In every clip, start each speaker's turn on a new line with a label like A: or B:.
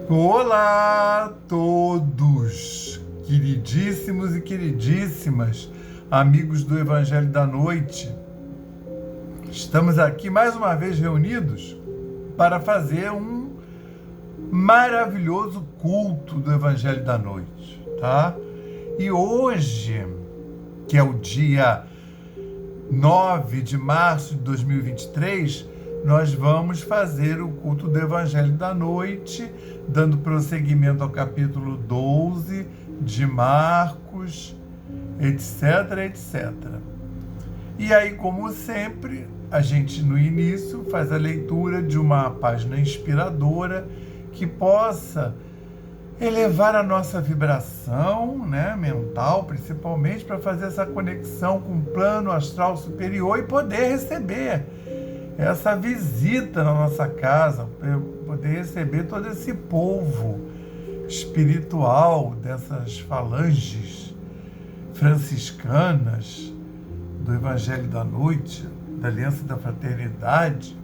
A: Olá a todos, queridíssimos e queridíssimas, amigos do Evangelho da Noite. Estamos aqui mais uma vez reunidos para fazer um maravilhoso culto do Evangelho da Noite, tá? E hoje, que é o dia 9 de março de 2023, nós vamos fazer o culto do Evangelho da Noite, dando prosseguimento ao capítulo 12 de Marcos, etc, etc. E aí, como sempre, a gente no início faz a leitura de uma página inspiradora que possa elevar a nossa vibração, né, mental, principalmente, para fazer essa conexão com o plano astral superior e poder receber essa visita na nossa casa, poder receber todo esse povo espiritual dessas falanges franciscanas do Evangelho da Noite, da Aliança da Fraternidade,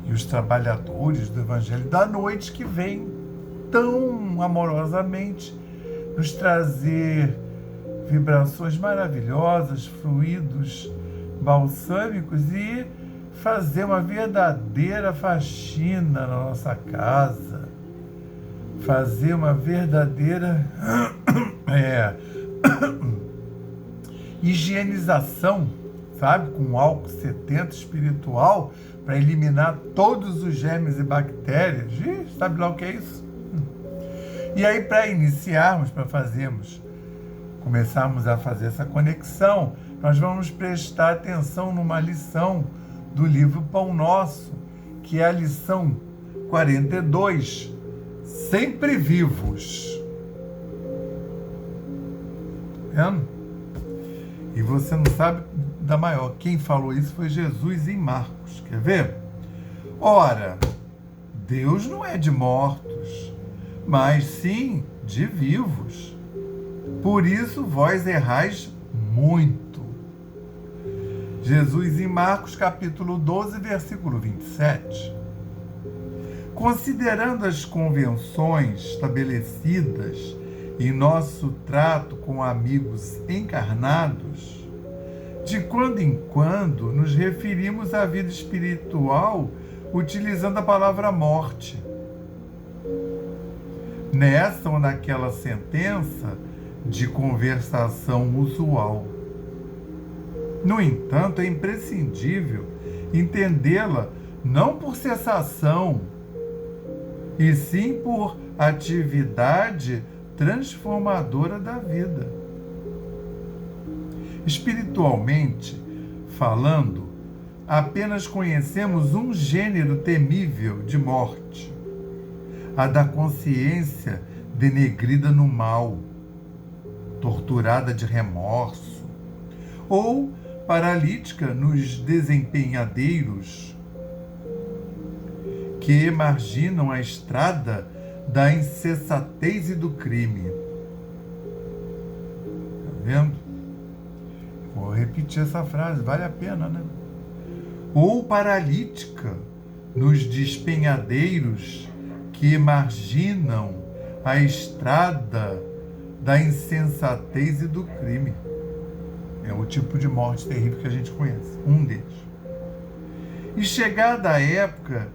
A: e os trabalhadores do Evangelho da Noite que vêm tão amorosamente nos trazer vibrações maravilhosas, fluidos balsâmicos e fazer uma verdadeira faxina na nossa casa, fazer uma verdadeira higienização, sabe, com álcool 70 espiritual, para eliminar todos os germes e bactérias. Sabe lá o que é isso? E aí, para iniciarmos, começarmos a fazer essa conexão, nós vamos prestar atenção numa lição do livro Pão Nosso, que é a lição 42, sempre vivos. Tá vendo? E você não sabe da maior. Quem falou isso foi Jesus em Marcos. Quer ver? Ora, Deus não é de mortos, mas sim de vivos. Por isso vós errais muito. Jesus em Marcos capítulo 12, versículo 27. Considerando as convenções estabelecidas em nosso trato com amigos encarnados, de quando em quando nos referimos à vida espiritual utilizando a palavra morte. Nessa ou naquela sentença de conversação usual. No entanto, é imprescindível entendê-la não por cessação, e sim por atividade transformadora da vida. Espiritualmente falando, apenas conhecemos um gênero temível de morte, a da consciência denegrida no mal, torturada de remorso, ou paralítica nos desempenhadeiros que marginam a estrada da insensatez e do crime. Tá vendo? Vou repetir essa frase, vale a pena, né? Ou paralítica nos despenhadeiros que marginam a estrada da insensatez e do crime. É o tipo de morte terrível que a gente conhece, um deles. E chegada a época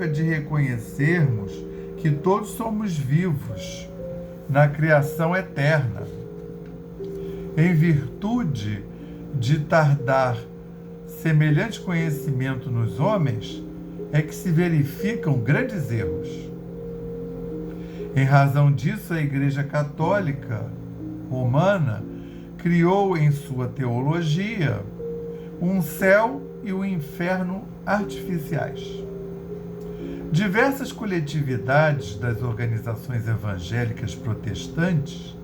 A: de reconhecermos que todos somos vivos na criação eterna. Em virtude de tardar semelhante conhecimento nos homens, é que se verificam grandes erros. Em razão disso, a Igreja Católica Romana criou em sua teologia um céu e um inferno artificiais. Diversas coletividades das organizações evangélicas protestantes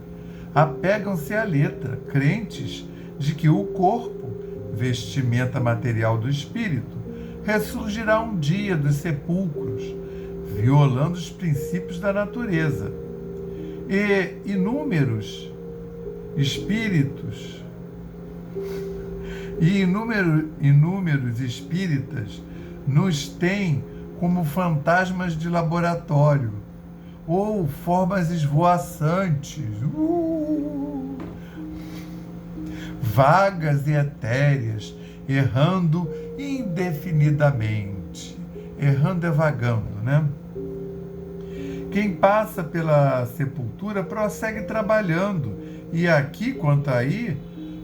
A: apegam-se à letra, crentes de que o corpo, vestimenta material do espírito, ressurgirá um dia dos sepulcros, violando os princípios da natureza. E inúmeros espíritos e inúmeros espíritas nos têm como fantasmas de laboratório ou formas esvoaçantes, vagas e etéreas, errando indefinidamente. Errando é vagando, né? Quem passa pela sepultura prossegue trabalhando, e aqui quanto aí,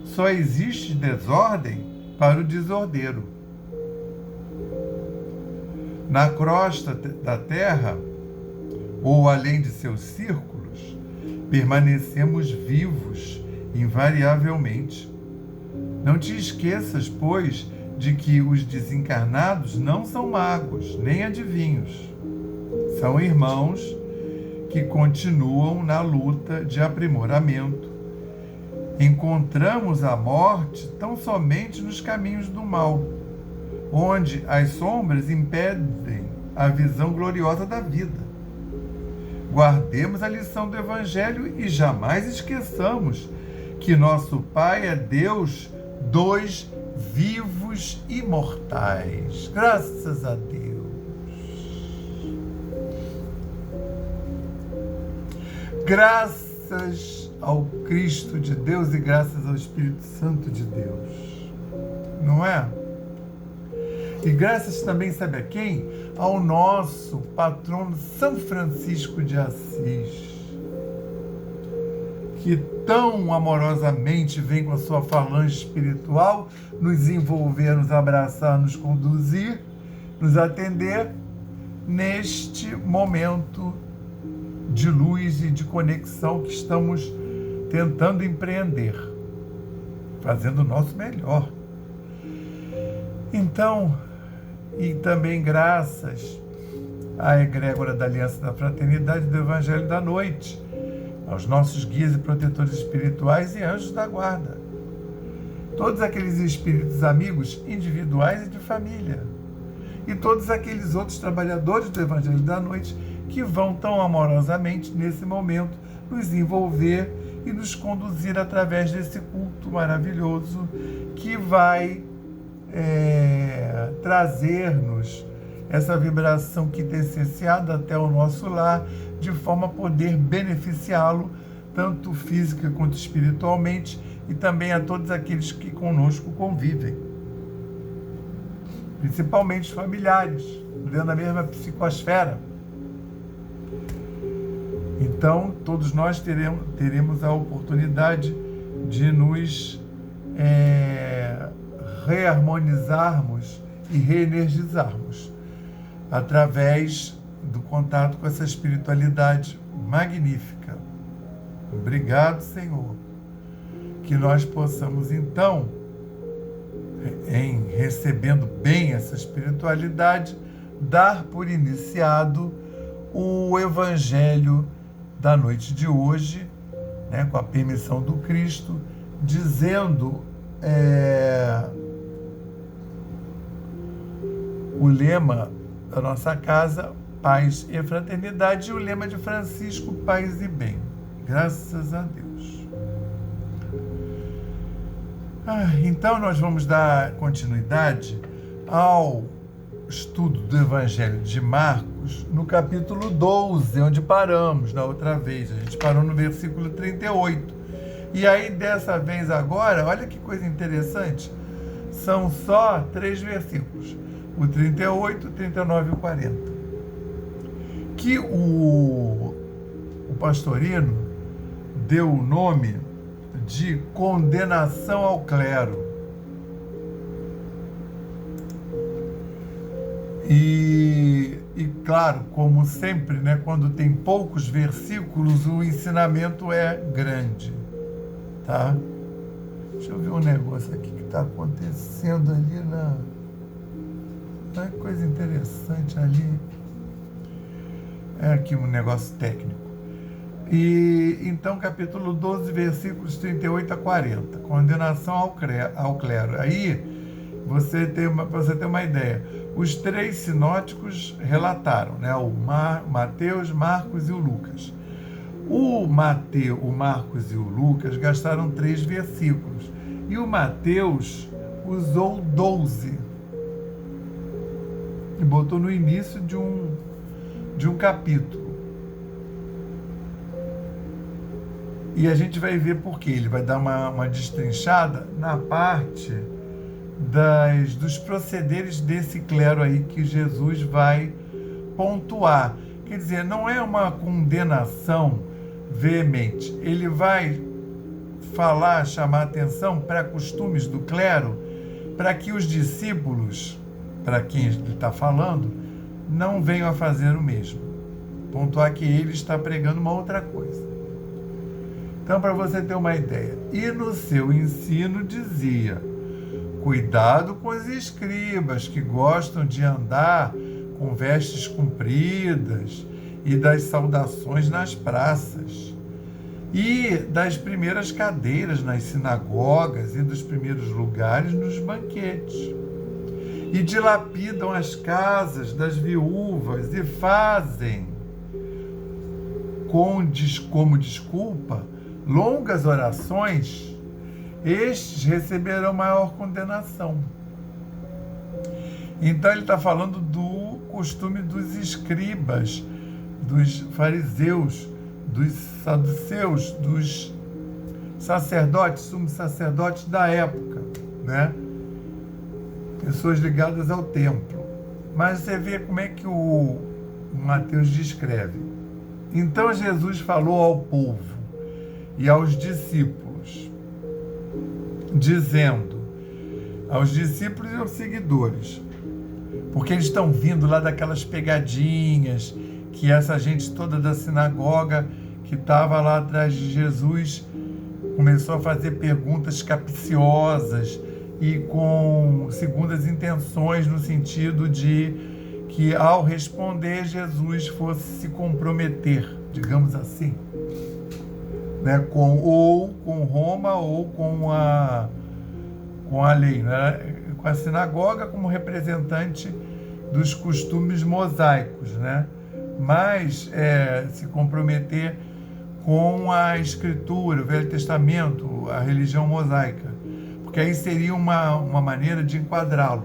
A: só existe desordem para o desordeiro. Na crosta da terra, ou além de seus círculos, permanecemos vivos invariavelmente. Não te esqueças, pois, de que os desencarnados não são magos, nem adivinhos. São irmãos que continuam na luta de aprimoramento. Encontramos a morte tão somente nos caminhos do mal, onde as sombras impedem a visão gloriosa da vida. Guardemos a lição do Evangelho e jamais esqueçamos que nosso Pai é Deus dos vivos e mortais. Graças a Deus. Graças ao Cristo de Deus e graças ao Espírito Santo de Deus. Não é? E graças também, sabe a quem? Ao nosso patrono São Francisco de Assis, que tão amorosamente vem com a sua falange espiritual nos envolver, nos abraçar, nos conduzir, nos atender neste momento de luz e de conexão que estamos tentando empreender, fazendo o nosso melhor. Então, e também graças à egrégora da Aliança da Fraternidade do Evangelho da Noite, aos nossos guias e protetores espirituais e anjos da guarda, todos aqueles espíritos amigos individuais e de família, e todos aqueles outros trabalhadores do Evangelho da Noite que vão tão amorosamente, nesse momento, nos envolver e nos conduzir através desse culto maravilhoso que vai trazer-nos essa vibração quintessenciada até o nosso lar, de forma a poder beneficiá-lo, tanto física quanto espiritualmente, e também a todos aqueles que conosco convivem, principalmente os familiares, dentro da mesma psicosfera. Então, todos nós teremos a oportunidade de nos reharmonizarmos e reenergizarmos através do contato com essa espiritualidade magnífica. Obrigado, Senhor. Que nós possamos, então, em recebendo bem essa espiritualidade, dar por iniciado o Evangelho da noite de hoje, né, com a permissão do Cristo, dizendo o lema da nossa casa, paz e fraternidade, e o lema de Francisco, paz e bem. Graças a Deus. Então nós vamos dar continuidade ao estudo do Evangelho de Marcos, no capítulo 12, onde paramos na outra vez. A gente parou no versículo 38. E aí, dessa vez agora, olha que coisa interessante, são só 3 versículos, o 38, o 39 e o 40, que o Pastorino deu o nome de condenação ao clero. E claro, como sempre, né, quando tem poucos versículos, o ensinamento é grande, tá? Deixa eu ver um negócio aqui que está acontecendo ali coisa interessante ali. É aqui um negócio técnico. E então, capítulo 12, versículos 38 a 40, condenação ao clero. Aí, você tem uma ideia, os 3 sinóticos relataram, né? O Mateus, Marcos e o Lucas. O Marcos e o Lucas gastaram 3 versículos, e o Mateus usou 12. e botou no início de um capítulo. E a gente vai ver por quê. Ele vai dar uma destrinchada na parte dos procederes desse clero aí que Jesus vai pontuar. Quer dizer, não é uma condenação veemente. Ele vai falar, chamar atenção para costumes do clero, para que os discípulos, para quem ele está falando, não venham a fazer o mesmo. Pontuar que ele está pregando uma outra coisa. Então, para você ter uma ideia, e no seu ensino dizia: cuidado com os escribas que gostam de andar com vestes compridas e das saudações nas praças, e das primeiras cadeiras nas sinagogas e dos primeiros lugares nos banquetes, e dilapidam as casas das viúvas e fazem, como desculpa, longas orações. Estes receberão maior condenação. Então ele está falando do costume dos escribas, dos fariseus, dos saduceus, dos sacerdotes, sumos sacerdotes da época, né? Pessoas ligadas ao templo. Mas você vê como é que o Mateus descreve. Então Jesus falou ao povo e aos discípulos, dizendo, aos discípulos e aos seguidores, porque eles estão vindo lá daquelas pegadinhas que essa gente toda da sinagoga que estava lá atrás de Jesus começou a fazer perguntas capciosas e com segundas intenções, no sentido de que ao responder Jesus fosse se comprometer, digamos assim, né, com Roma ou com a lei, né, com a sinagoga como representante dos costumes mosaicos, né, mas se comprometer com a Escritura, o Velho Testamento, a religião mosaica, porque aí seria uma maneira de enquadrá-lo.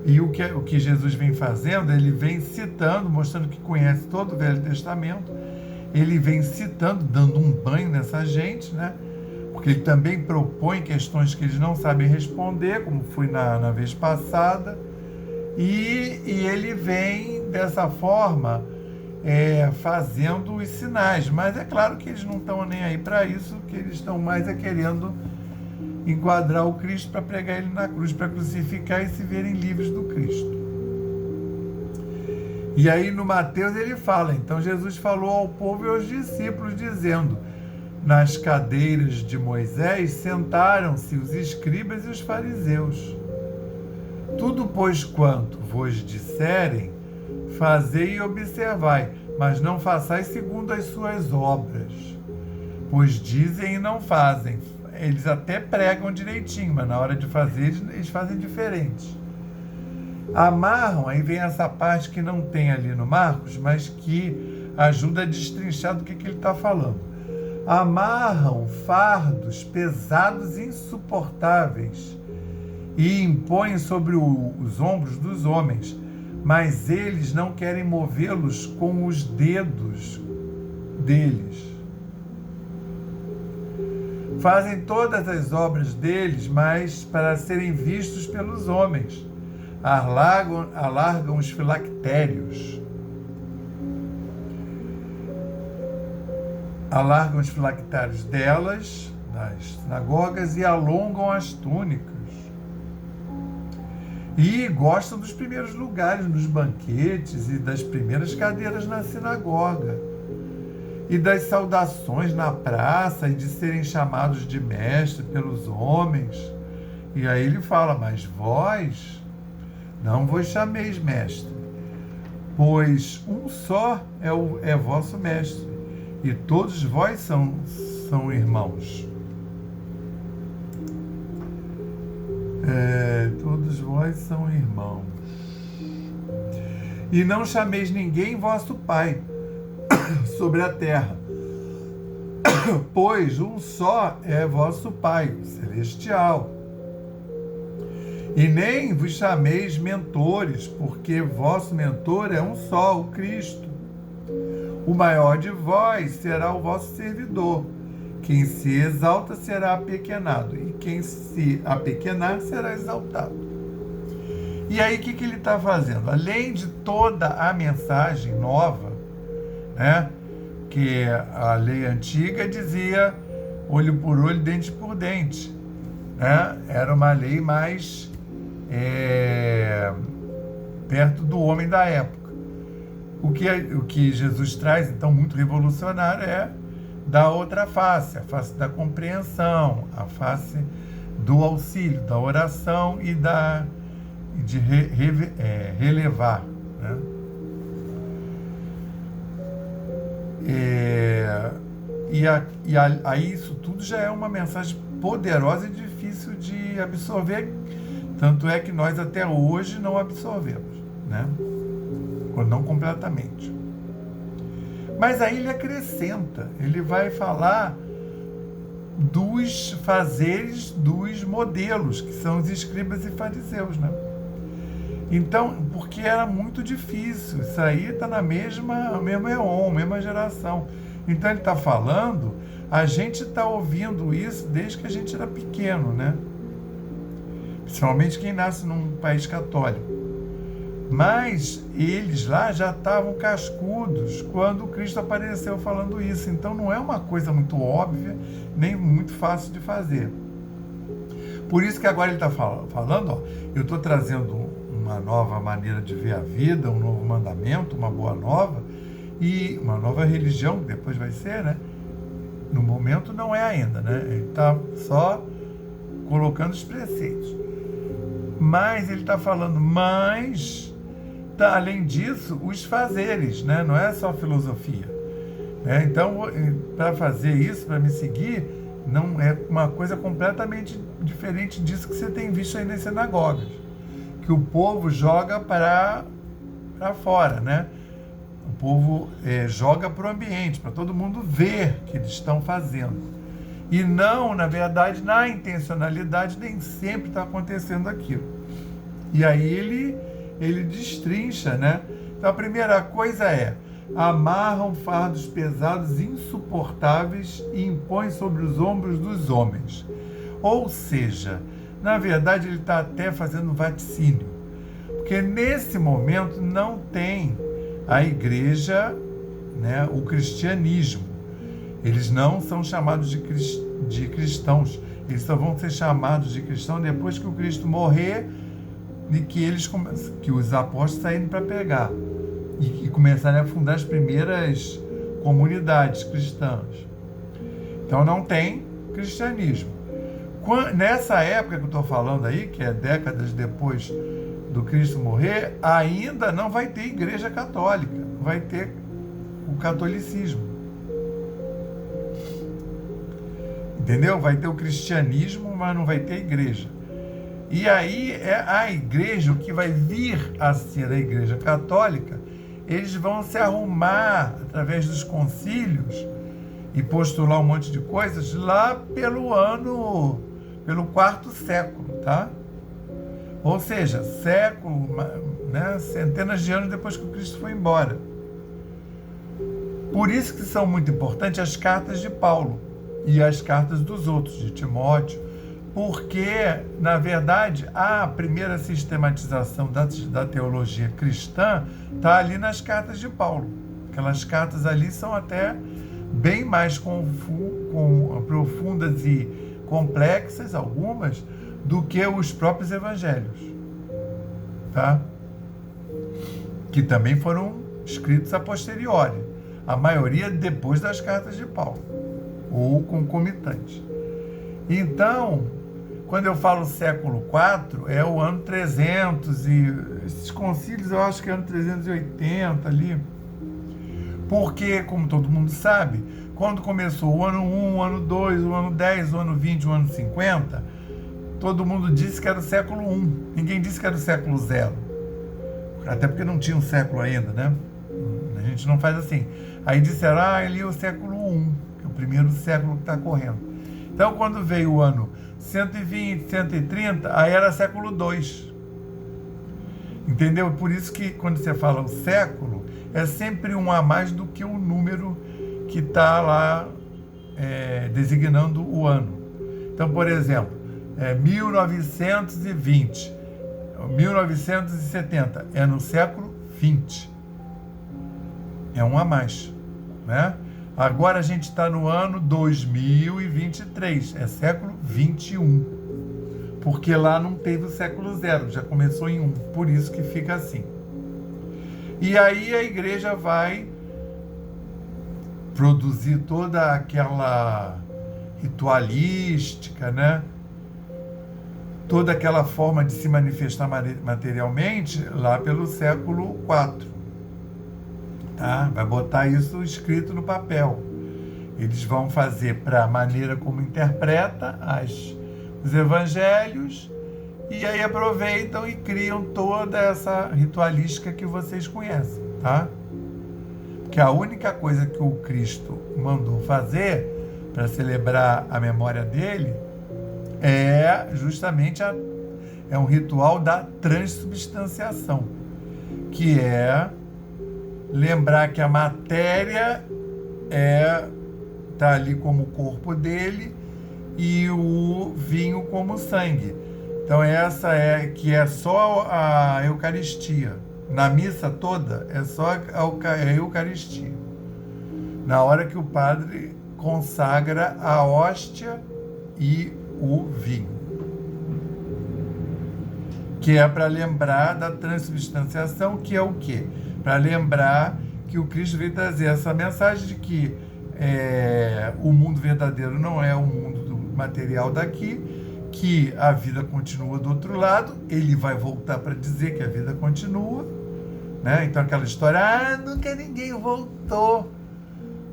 A: E o que Jesus vem fazendo, ele vem citando, mostrando que conhece todo o Velho Testamento, ele vem citando, dando um banho nessa gente, né? Porque ele também propõe questões que eles não sabem responder, como foi na vez passada, e ele vem dessa forma fazendo os sinais, mas é claro que eles não estão nem aí para isso, que eles estão mais querendo enquadrar o Cristo para pregar ele na cruz, para crucificar e se verem livres do Cristo. E aí no Mateus ele fala, então Jesus falou ao povo e aos discípulos, dizendo: nas cadeiras de Moisés sentaram-se os escribas e os fariseus. Tudo, pois, quanto vos disserem, fazei e observai, mas não façais segundo as suas obras, pois dizem e não fazem. Eles até pregam direitinho, mas na hora de fazer, eles fazem diferente. Amarram, aí vem essa parte que não tem ali no Marcos, mas que ajuda a destrinchar do que ele está falando. Amarram fardos pesados e insuportáveis e impõem sobre os ombros dos homens, mas eles não querem movê-los com os dedos deles. Fazem todas as obras deles, mas para serem vistos pelos homens. Alargam os filactérios. Alargam os filactérios delas, das sinagogas, e alongam as túnicas. E gostam dos primeiros lugares nos banquetes e das primeiras cadeiras na sinagoga, e das saudações na praça, e de serem chamados de mestre pelos homens. E aí ele fala: mas vós não vos chameis mestre, pois um só é vosso mestre, e todos vós são irmãos. Todos vós são irmãos. E não chameis ninguém vosso pai sobre a terra, pois um só é vosso Pai, o celestial. E nem vos chameis mentores, porque vosso mentor é um só, o Cristo. O maior de vós será o vosso servidor. Quem se exalta será apequenado, e quem se apequenar será exaltado. E aí, o que ele está fazendo? Além de toda a mensagem nova, né, que a lei antiga dizia olho por olho, dente por dente, né? Era uma lei mais perto do homem da época. O que Jesus traz, então, muito revolucionário, é da outra face, a face da compreensão, a face do auxílio, da oração e de relevar, né? Aí isso tudo já é uma mensagem poderosa e difícil de absorver, tanto é que nós até hoje não absorvemos, né? Ou não completamente. Mas aí ele acrescenta, ele vai falar dos fazeres dos modelos, que são os escribas e fariseus, né? Então, porque era muito difícil, isso aí está na mesma éon, mesma geração. Então ele está falando, a gente está ouvindo isso desde que a gente era pequeno, né? Principalmente quem nasce num país católico. Mas eles lá já estavam cascudos quando Cristo apareceu falando isso. Então não é uma coisa muito óbvia, nem muito fácil de fazer. Por isso que agora ele está falando, ó, eu estou trazendo uma nova maneira de ver a vida, um novo mandamento, uma boa nova, e uma nova religião, que depois vai ser, né? No momento não é ainda, né? Ele está só colocando os preceitos. Mas ele está falando, além disso, os fazeres, né? Não é só filosofia. Né? Então, para fazer isso, para me seguir, não é uma coisa completamente diferente disso que você tem visto aí nas sinagogas, que o povo joga para fora, né? O povo joga para o ambiente, para todo mundo ver que eles estão fazendo. E não, na verdade, na intencionalidade, nem sempre está acontecendo aquilo. E aí ele destrincha, né? Então a primeira coisa é: amarram fardos pesados, insuportáveis e impõem sobre os ombros dos homens. Ou seja, na verdade ele está até fazendo vaticínio, porque nesse momento não tem a igreja, né, o cristianismo. Eles não são chamados de cristãos, eles só vão ser chamados de cristãos depois que o Cristo morrer e que os apóstolos saírem para pregar e começarem a fundar as primeiras comunidades cristãs. Então não tem cristianismo. Nessa época que eu estou falando aí, que é décadas depois do Cristo morrer, ainda não vai ter igreja católica, vai ter o catolicismo. Entendeu? Vai ter o cristianismo, mas não vai ter igreja. E aí é a igreja, o que vai vir a ser a igreja católica, eles vão se arrumar através dos concílios e postular um monte de coisas lá pelo 4º século, tá? Ou seja, século, né, centenas de anos depois que o Cristo foi embora. Por isso que são muito importantes as cartas de Paulo e as cartas dos outros, de Timóteo, porque, na verdade, a primeira sistematização da teologia cristã está ali nas cartas de Paulo. Aquelas cartas ali são até bem mais profundas e complexas, algumas, do que os próprios evangelhos, tá? Que também foram escritos a posteriori, a maioria depois das cartas de Paulo, ou concomitantes. Então, quando eu falo século IV, é o ano 300, e esses concílios eu acho que é ano 380 ali, porque, como todo mundo sabe, quando começou o ano 1, o ano 2, o ano 10, o ano 20, o ano 50, todo mundo disse que era o século I, ninguém disse que era o século 0, até porque não tinha um século ainda, né? A gente não faz assim. Aí disseram, ele é o século I, que é o primeiro século que está correndo. Então, quando veio o ano 120, 130, aí era século II. Entendeu? Por isso que quando você fala o século, é sempre um a mais do que o número que está lá designando o ano. Então, por exemplo, 1920, 1970, é no século XX. É um a mais, né? Agora a gente está no ano 2023, é século XXI. Porque lá não teve o século zero, já começou em 1, por isso que fica assim. E aí a igreja vai produzir toda aquela ritualística, né? Toda aquela forma de se manifestar materialmente lá pelo século IV. Tá? Vai botar isso escrito no papel. Eles vão fazer para a maneira como interpreta os evangelhos, e aí aproveitam e criam toda essa ritualística que vocês conhecem, tá? Porque a única coisa que o Cristo mandou fazer para celebrar a memória dele é justamente é um ritual da transubstanciação, que é lembrar que a matéria está ali como o corpo dele e o vinho como sangue. Então essa que é só a Eucaristia. Na missa toda é só a Eucaristia. Na hora que o padre consagra a hóstia e o vinho. Que é para lembrar da transubstanciação, que é o quê? Para lembrar que o Cristo veio trazer essa mensagem de que o mundo verdadeiro não é o mundo material daqui, que a vida continua do outro lado, ele vai voltar para dizer que a vida continua, né? Então aquela história, nunca ninguém voltou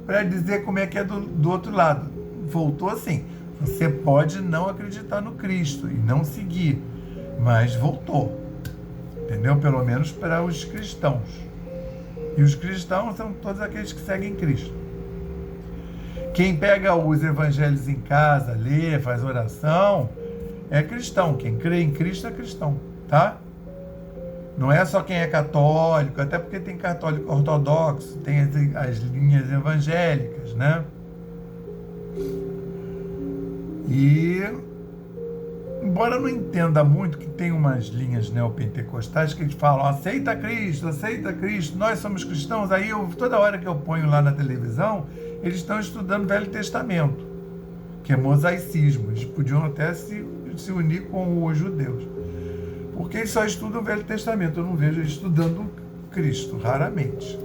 A: para dizer como é que é do outro lado. Voltou assim. Você pode não acreditar no Cristo e não seguir, mas voltou, entendeu? Pelo menos para os cristãos. E os cristãos são todos aqueles que seguem Cristo. Quem pega os evangelhos em casa, lê, faz oração, é cristão. Quem crê em Cristo é cristão, tá? Não é só quem é católico, até porque tem católico ortodoxo, tem as linhas evangélicas, né? E, embora eu não entenda muito, que tem umas linhas neopentecostais que eles falam, aceita Cristo, nós somos cristãos. Aí toda hora que eu ponho lá na televisão, eles estão estudando o Velho Testamento, que é mosaicismo. Eles podiam até se unir com os judeus, porque eles só estudam o Velho Testamento. Eu não vejo eles estudando Cristo, raramente.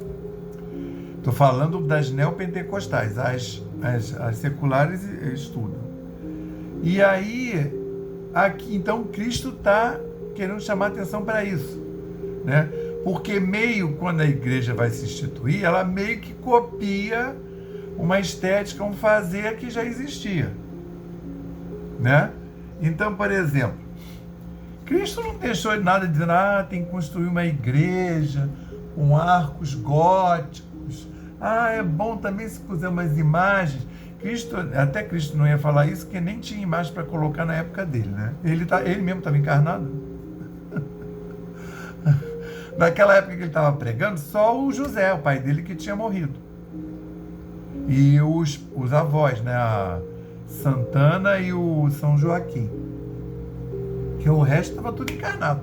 A: Estou falando das neopentecostais, as seculares estudam. E aí, aqui, então, Cristo está querendo chamar atenção para isso, né? Porque quando a igreja vai se instituir, ela meio que copia uma estética, um fazer que já existia, né? Então, por exemplo, Cristo não deixou nada dizendo, tem que construir uma igreja com arcos góticos. É bom também se puser umas imagens. Até Cristo não ia falar isso, porque nem tinha imagem para colocar na época dele, né? Ele mesmo estava encarnado. Naquela época que ele estava pregando, só o José, o pai dele, que tinha morrido. E os avós, né? A Santana e o São Joaquim. Que o resto estava tudo encarnado.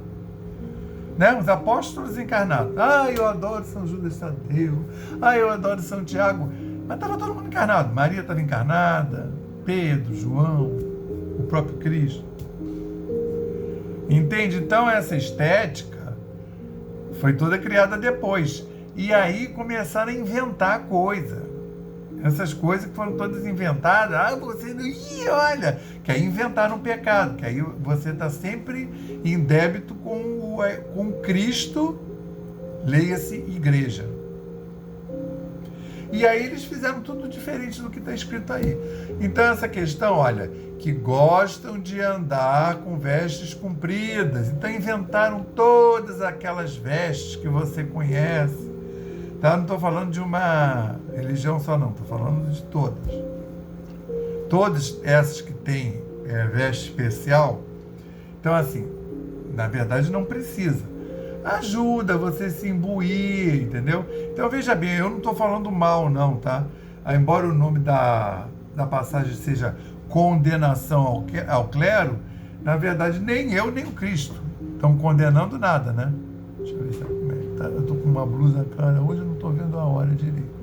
A: Né? Os apóstolos encarnados. Eu adoro São Judas Tadeu. Eu adoro São Tiago. Mas estava todo mundo encarnado. Maria estava encarnada, Pedro, João, o próprio Cristo. Entende? Então essa estética foi toda criada depois. E aí começaram a inventar coisa. Essas coisas que foram todas inventadas. Você não... olha! Que aí inventaram um pecado. Que aí você está sempre em débito com Cristo. Leia-se igreja. E aí eles fizeram tudo diferente do que está escrito aí. Então essa questão, olha, que gostam de andar com vestes compridas. Então inventaram todas aquelas vestes que você conhece. Tá? Não estou falando de uma religião só não, estou falando de todas. Todas essas que têm veste especial. Então, assim, na verdade não precisa. Ajuda você se imbuir, entendeu? Então, veja bem, eu não estou falando mal, não, tá? Embora o nome da passagem seja condenação ao clero, na verdade, nem eu, nem o Cristo estão condenando nada, né? Deixa eu ver como é que tá. Eu estou com uma blusa clara hoje, eu não estou vendo a hora direito.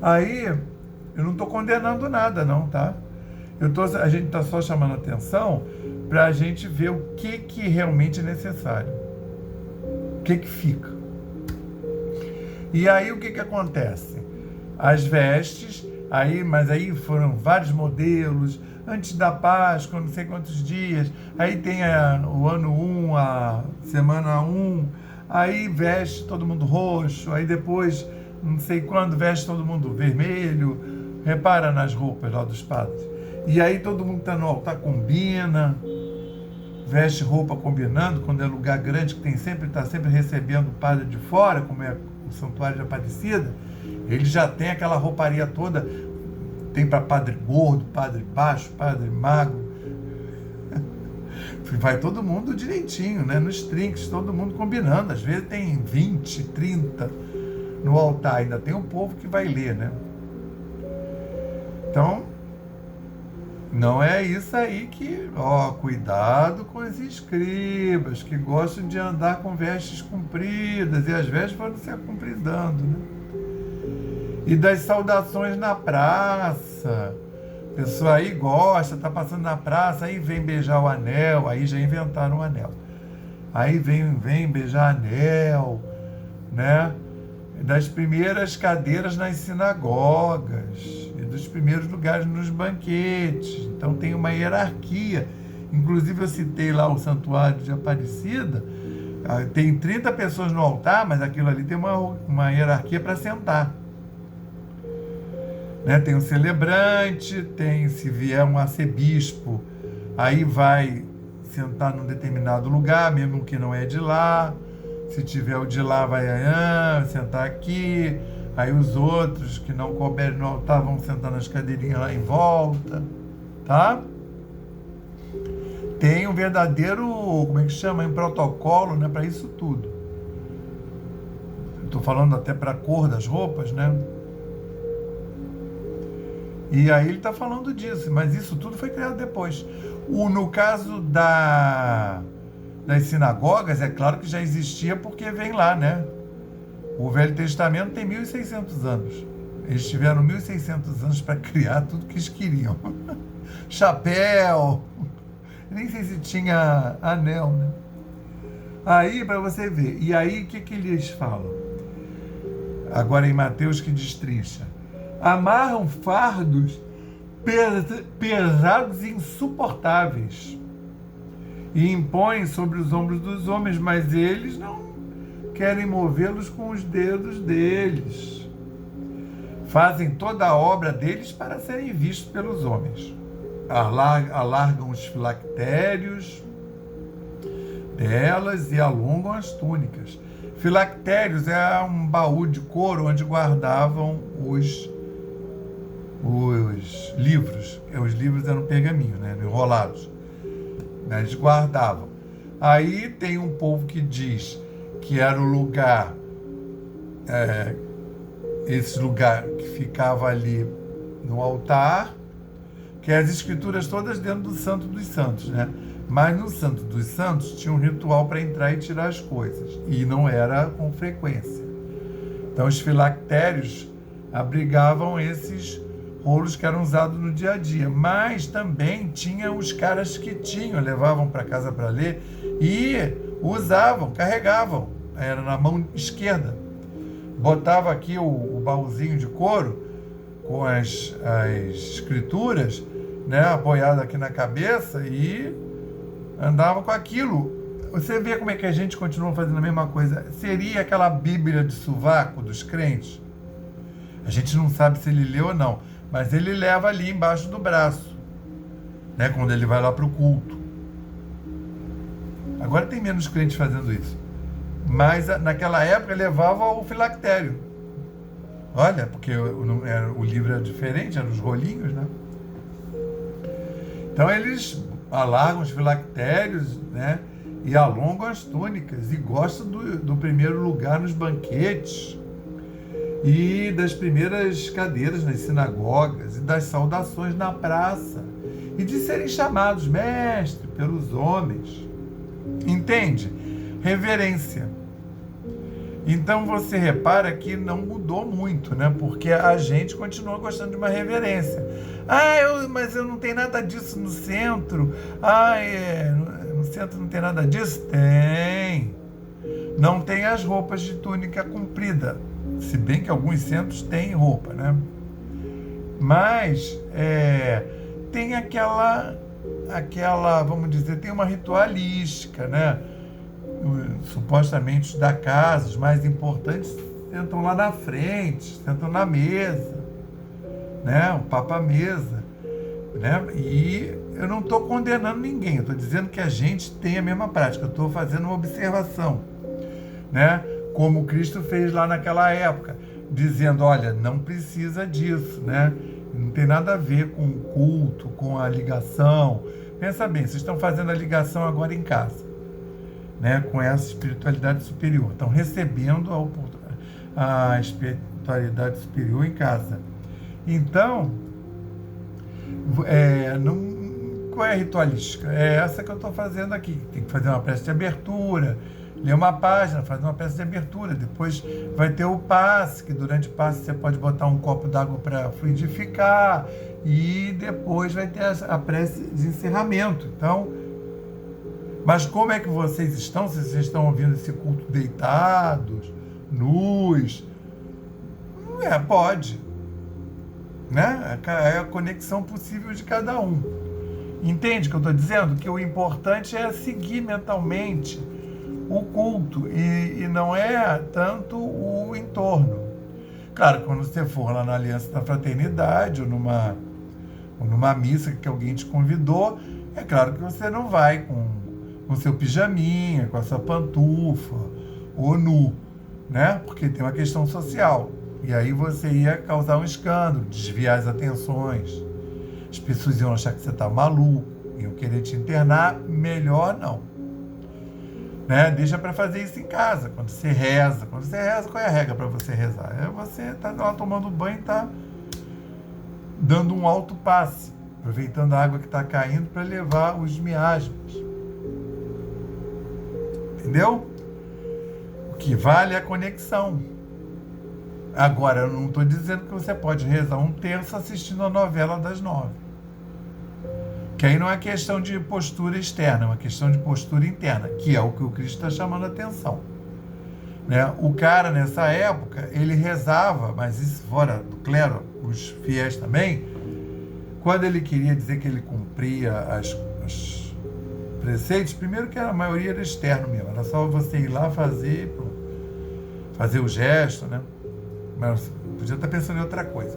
A: Aí, eu não estou condenando nada, não, tá? A gente está só chamando atenção para a gente ver o que realmente é necessário. O que fica. E aí, o que acontece? As vestes, mas aí foram vários modelos, antes da Páscoa, não sei quantos dias, aí tem o ano 1, a semana 1, aí veste todo mundo roxo, aí depois, não sei quando, veste todo mundo vermelho, repara nas roupas lá dos padres. E aí todo mundo está no altar, combina, veste roupa combinando, quando é lugar grande, que está sempre recebendo o padre de fora, como é o Santuário de Aparecida, ele já tem aquela rouparia toda, tem para padre gordo, padre baixo, padre magro, vai todo mundo direitinho, né? Nos trinques, todo mundo combinando, às vezes tem 20, 30 no altar, ainda tem um povo que vai ler, né? Então, não é isso aí que, cuidado com os escribas, que gostam de andar com vestes compridas, e as vestes foram se acompridando, né? E das saudações na praça, a pessoa aí gosta, tá passando na praça, aí vem beijar o anel, aí já inventaram o anel. Aí vem beijar anel, né? Das primeiras cadeiras nas sinagogas, e dos primeiros lugares nos banquetes. Então tem uma hierarquia. Inclusive eu citei lá o Santuário de Aparecida, tem 30 pessoas no altar, mas aquilo ali tem uma hierarquia para sentar. Né? Tem um celebrante, se vier um arcebispo, aí vai sentar num determinado lugar, mesmo que não é de lá. Se tiver o de lá, vai sentar aqui. Aí os outros que não couberem no altar vão sentar nas cadeirinhas lá em volta, tá? Tem um verdadeiro, como é que chama? Um protocolo, né, para isso tudo. Estou falando até para a cor das roupas, né? E aí ele está falando disso, mas isso tudo foi criado depois. No caso das sinagogas, é claro que já existia porque vem lá, né? O Velho Testamento tem 1.600 anos. Eles tiveram 1.600 anos para criar tudo que eles queriam. Chapéu, nem sei se tinha anel, né? Aí, para você ver, e aí o que eles falam? Agora em Mateus que destrincha. Amarram fardos pesados e insuportáveis e impõem sobre os ombros dos homens, mas eles não querem movê-los com os dedos deles. Fazem toda a obra deles para serem vistos pelos homens. Alargam os filactérios delas e alongam as túnicas. Filactérios é um baú de couro onde guardavam os livros. Os livros eram pergaminho, né, enrolados. Eles guardavam. Aí tem um povo que diz que era o lugar, esse lugar que ficava ali no altar, que as escrituras todas dentro do Santo dos Santos, né? Mas no Santo dos Santos tinha um ritual para entrar e tirar as coisas, e não era com frequência. Então os filactérios abrigavam esses rolos que eram usados no dia a dia, mas também tinha os caras que levavam para casa para ler e usavam, carregavam, era na mão esquerda, botava aqui o baúzinho de couro com as escrituras, né, apoiado aqui na cabeça, e andava com aquilo. Você vê como é que a gente continua fazendo a mesma coisa. Seria aquela Bíblia de sovaco dos crentes? A gente não sabe se ele leu ou não, mas ele leva ali embaixo do braço, né, quando ele vai lá para o culto. Agora tem menos crentes fazendo isso, mas naquela época levava o filactério. Olha, porque o livro era diferente, eram os rolinhos, né? Então eles alargam os filactérios, né? E alongam as túnicas e gostam do primeiro lugar nos banquetes e das primeiras cadeiras nas sinagogas e das saudações na praça e de serem chamados mestre pelos homens. Entende? Reverência. Então você repara que não mudou muito, né? Porque a gente continua gostando de uma reverência. Mas eu não tenho nada disso no centro. No centro não tem nada disso? Tem. Não tem as roupas de túnica comprida. Se bem que alguns centros têm roupa, né? Mas tem aquela, vamos dizer, tem uma ritualística, né? Supostamente os da casa, os mais importantes, sentam lá na frente, sentam na mesa, né? O papa-mesa, né? E eu não estou condenando ninguém, eu estou dizendo que a gente tem a mesma prática, eu estou fazendo uma observação, né? Como Cristo fez lá naquela época, dizendo, olha, não precisa disso, né? Não tem nada a ver com o culto, com a ligação. Pensa bem, vocês estão fazendo a ligação agora em casa, né? Com essa espiritualidade superior. Estão recebendo a espiritualidade superior em casa. Então, qual é a ritualística? É essa que eu estou fazendo aqui. Tem que fazer uma prece de abertura, ler uma página, fazer uma prece de abertura. Depois vai ter o passe, que durante o passe você pode botar um copo d'água para fluidificar. E depois vai ter a prece de encerramento. Então, mas como é que vocês estão? Se vocês estão ouvindo esse culto deitados, nus? Pode. Né? É a conexão possível de cada um. Entende o que eu estou dizendo? Que o importante é seguir mentalmente o culto e não é tanto o entorno. Claro, quando você for lá na Aliança da Fraternidade ou numa missa que alguém te convidou, é claro que você não vai com seu pijaminha, com a sua pantufa ou nu, né? Porque tem uma questão social. E aí você ia causar um escândalo, desviar as atenções. As pessoas iam achar que você está maluco, iam querer te internar, melhor não. Né? Deixa para fazer isso em casa, quando você reza. Quando você reza, qual é a regra para você rezar? Você está lá tomando banho e está dando um alto passe, aproveitando a água que está caindo para levar os miasmas. Entendeu? O que vale é a conexão. Agora, eu não estou dizendo que você pode rezar um terço assistindo a novela das 9. Que aí não é questão de postura externa, é uma questão de postura interna, que é o que o Cristo está chamando a atenção. Né? O cara, nessa época, ele rezava, mas isso fora do clero, os fiéis também, quando ele queria dizer que ele cumpria os preceitos, primeiro que a maioria era externo mesmo, era só você ir lá fazer o gesto, né? Mas podia estar pensando em outra coisa.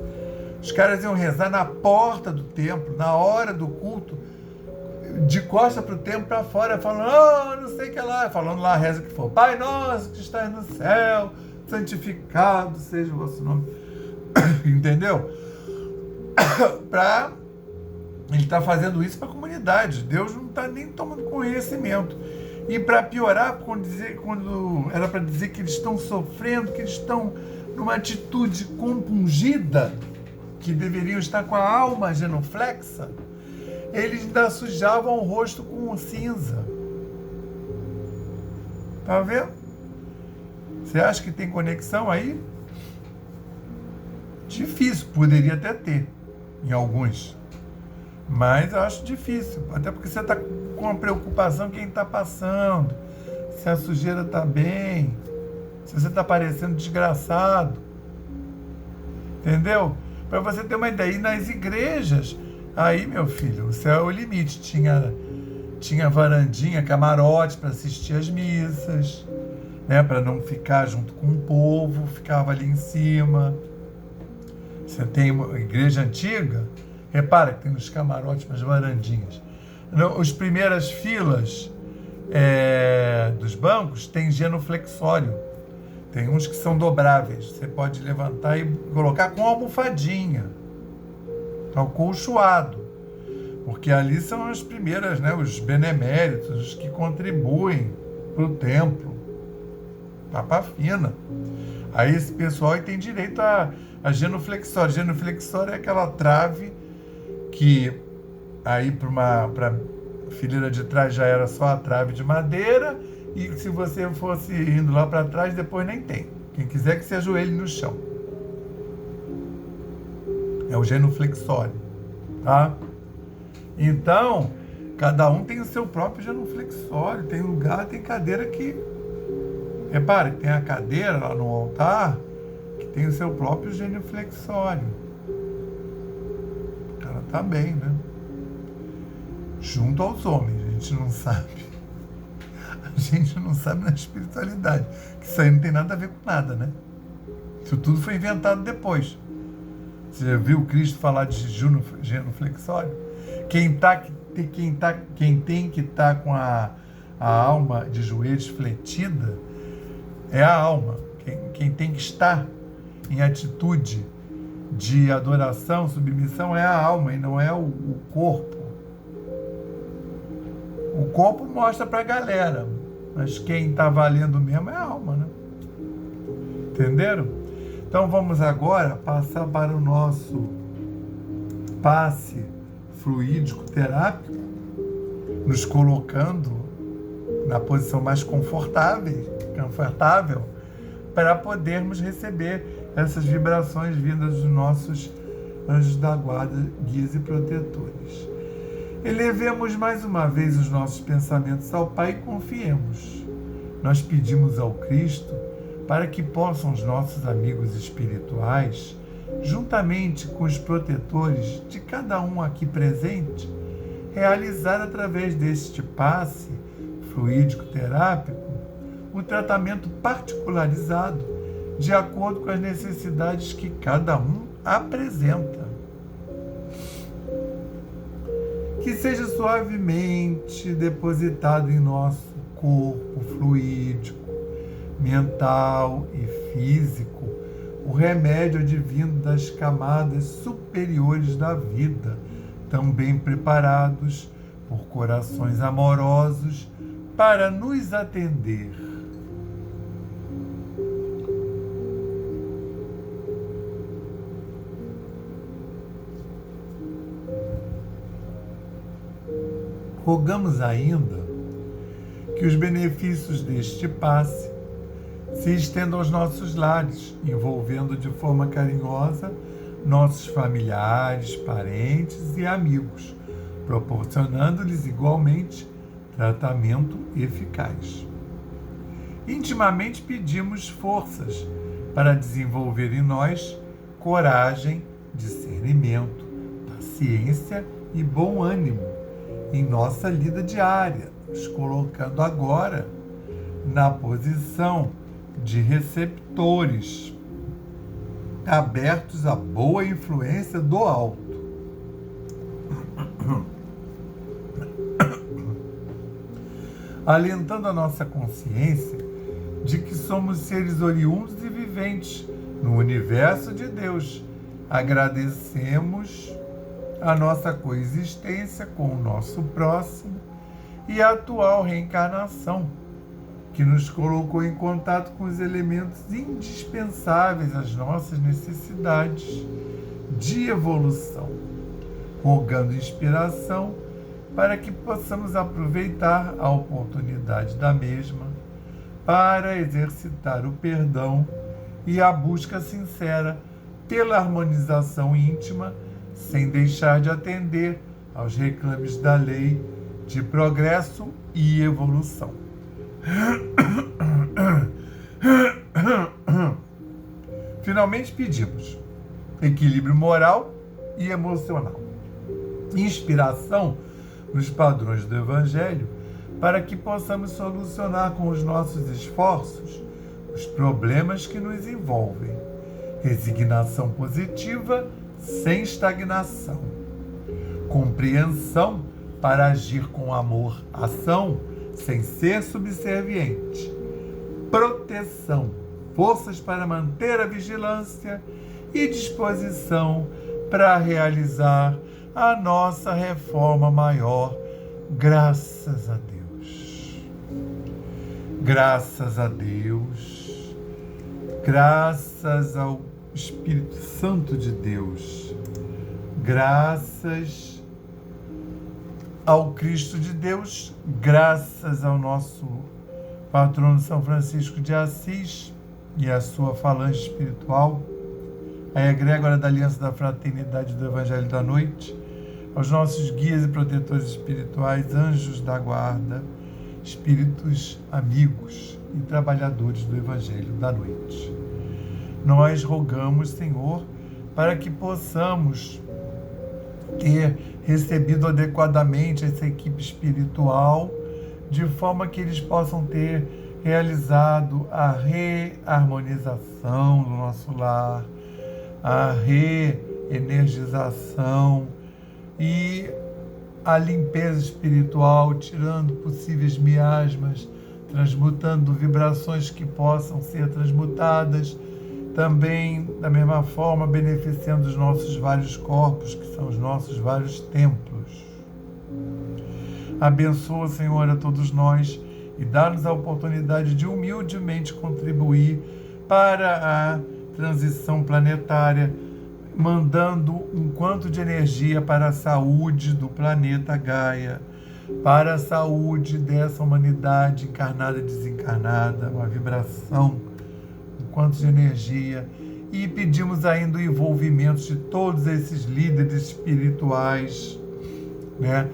A: Os caras iam rezar na porta do templo, na hora do culto, de costa para o templo para fora, falando, não sei o que lá, falando lá a reza que for. Pai nosso que estás no céu, santificado seja o vosso nome. Entendeu? Ele está fazendo isso para a comunidade. Deus não está nem tomando conhecimento. E para piorar, quando era para dizer que eles estão sofrendo, que eles estão numa atitude compungida, que deveriam estar com a alma genuflexa, eles ainda sujavam o rosto com cinza. Tá vendo? Você acha que tem conexão aí? Difícil, poderia até ter, em alguns. Mas eu acho difícil, até porque você está com a preocupação quem está passando, se a sujeira está bem, se você está parecendo desgraçado. Entendeu? Para você ter uma ideia, e nas igrejas, aí, meu filho, o céu é o limite. Tinha varandinha, camarote para assistir às missas, né? Para não ficar junto com o povo, ficava ali em cima. Você tem uma igreja antiga, repara que tem uns camarotes, umas varandinhas. As primeiras filas dos bancos tem genuflexório. Tem uns que são dobráveis. Você pode levantar e colocar com almofadinha. Tá acolchoado. Porque ali são as primeiras, né, os beneméritos, os que contribuem para o templo, papa fina. Aí esse pessoal aí tem direito a genuflexório. Genuflexório é aquela trave que aí para a fileira de trás já era só a trave de madeira, e se você fosse indo lá para trás, depois nem tem. Quem quiser que se ajoelhe no chão. É o genuflexório, tá? Então, cada um tem o seu próprio genuflexório. Tem lugar, tem cadeira que... Repare que tem a cadeira lá no altar que tem o seu próprio genuflexório. O cara tá bem, né? Junto aos homens, a gente não sabe. A gente não sabe na espiritualidade. Que isso aí não tem nada a ver com nada, né? Isso tudo foi inventado depois. Você já viu Cristo falar de genuflexório? Quem tem que estar com a alma de joelhos fletida é a alma. Quem tem que estar em atitude de adoração, submissão, é a alma e não é o corpo. O corpo mostra para a galera, mas quem está valendo mesmo é a alma, né? Entenderam? Então vamos agora passar para o nosso passe fluídico terápico, nos colocando na posição mais confortável, para podermos receber essas vibrações vindas dos nossos anjos da guarda, guias e protetores. Elevemos mais uma vez os nossos pensamentos ao Pai e confiemos. Nós pedimos ao Cristo para que possam os nossos amigos espirituais, juntamente com os protetores de cada um aqui presente, realizar através deste passe fluídico terápico o tratamento particularizado de acordo com as necessidades que cada um apresenta. Que seja suavemente depositado em nosso corpo fluídico, mental e físico, o remédio advindo das camadas superiores da vida, tão bem preparados por corações amorosos para nos atender. Rogamos ainda que os benefícios deste passe se estendam aos nossos lares, envolvendo de forma carinhosa nossos familiares, parentes e amigos, proporcionando-lhes igualmente tratamento eficaz. Intimamente pedimos forças para desenvolver em nós coragem, discernimento, paciência e bom ânimo em nossa lida diária, nos colocando agora na posição de receptores, abertos à boa influência do alto. Alentando a nossa consciência de que somos seres oriundos e viventes no universo de Deus. Agradecemos a nossa coexistência com o nosso próximo e a atual reencarnação, que nos colocou em contato com os elementos indispensáveis às nossas necessidades de evolução, rogando inspiração para que possamos aproveitar a oportunidade da mesma para exercitar o perdão e a busca sincera pela harmonização íntima, sem deixar de atender aos reclames da lei de progresso e evolução. Finalmente pedimos equilíbrio moral e emocional, inspiração nos padrões do Evangelho, para que possamos solucionar com os nossos esforços os problemas que nos envolvem. Resignação positiva sem estagnação. Compreensão para agir com amor, ação sem ser subserviente. Proteção, forças para manter a vigilância e disposição para realizar a nossa reforma maior. Graças a Deus. Graças a Deus. Graças ao Espírito Santo de Deus. Graças ao Cristo de Deus. Graças ao nosso patrono São Francisco de Assis e a sua falange espiritual, a egrégora da Aliança da Fraternidade do Evangelho da Noite, aos nossos guias e protetores espirituais, anjos da guarda, espíritos amigos e trabalhadores do Evangelho da Noite. Nós rogamos, Senhor, para que possamos ter recebido adequadamente essa equipe espiritual, de forma que eles possam ter realizado a reharmonização do nosso lar, a reenergização e a limpeza espiritual, tirando possíveis miasmas, transmutando vibrações que possam ser transmutadas, também, da mesma forma, beneficiando os nossos vários corpos, que são os nossos vários templos. Abençoa, Senhor, a todos nós e dá-nos a oportunidade de humildemente contribuir para a transição planetária, mandando um quanto de energia para a saúde do planeta Gaia, para a saúde dessa humanidade encarnada e desencarnada, uma vibração, um quanto de energia. E pedimos ainda o envolvimento de todos esses líderes espirituais, né,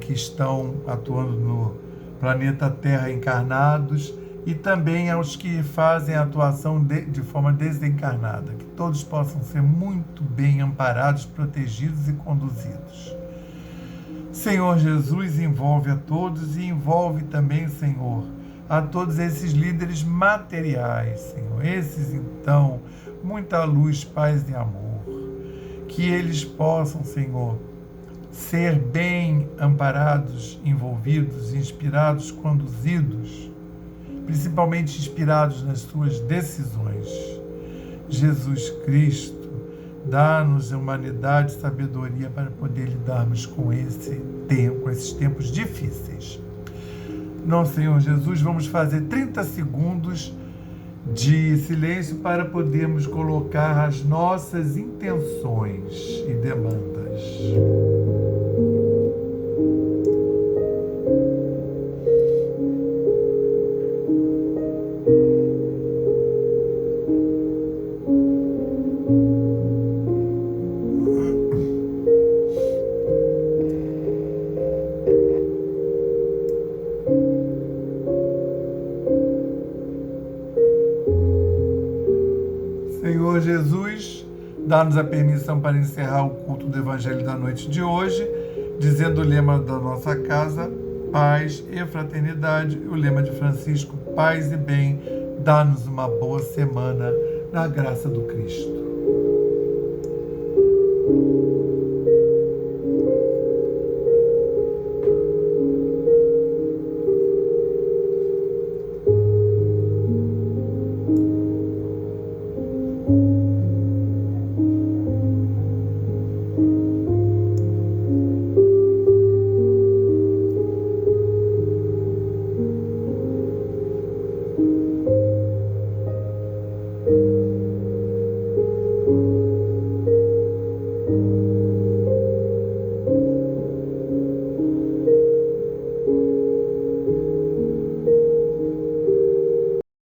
A: que estão atuando no planeta Terra encarnados, e também aos que fazem a atuação de forma desencarnada, que todos possam ser muito bem amparados, protegidos e conduzidos. Senhor Jesus, envolve a todos e envolve também, Senhor, a todos esses líderes materiais, Senhor. Esses, então, muita luz, paz e amor. Que eles possam, Senhor, ser bem amparados, envolvidos, inspirados, conduzidos, principalmente inspirados nas suas decisões. Jesus Cristo, dá-nos humanidade e sabedoria para poder lidarmos com esse tempo, com esses tempos difíceis. Nosso Senhor Jesus, vamos fazer 30 segundos de silêncio para podermos colocar as nossas intenções e demandas. Senhor Jesus, dá-nos a permissão para encerrar o culto do Evangelho da Noite de hoje, dizendo o lema da nossa casa: paz e fraternidade, e o lema de Francisco: paz e bem. Dá-nos uma boa semana na graça do Cristo.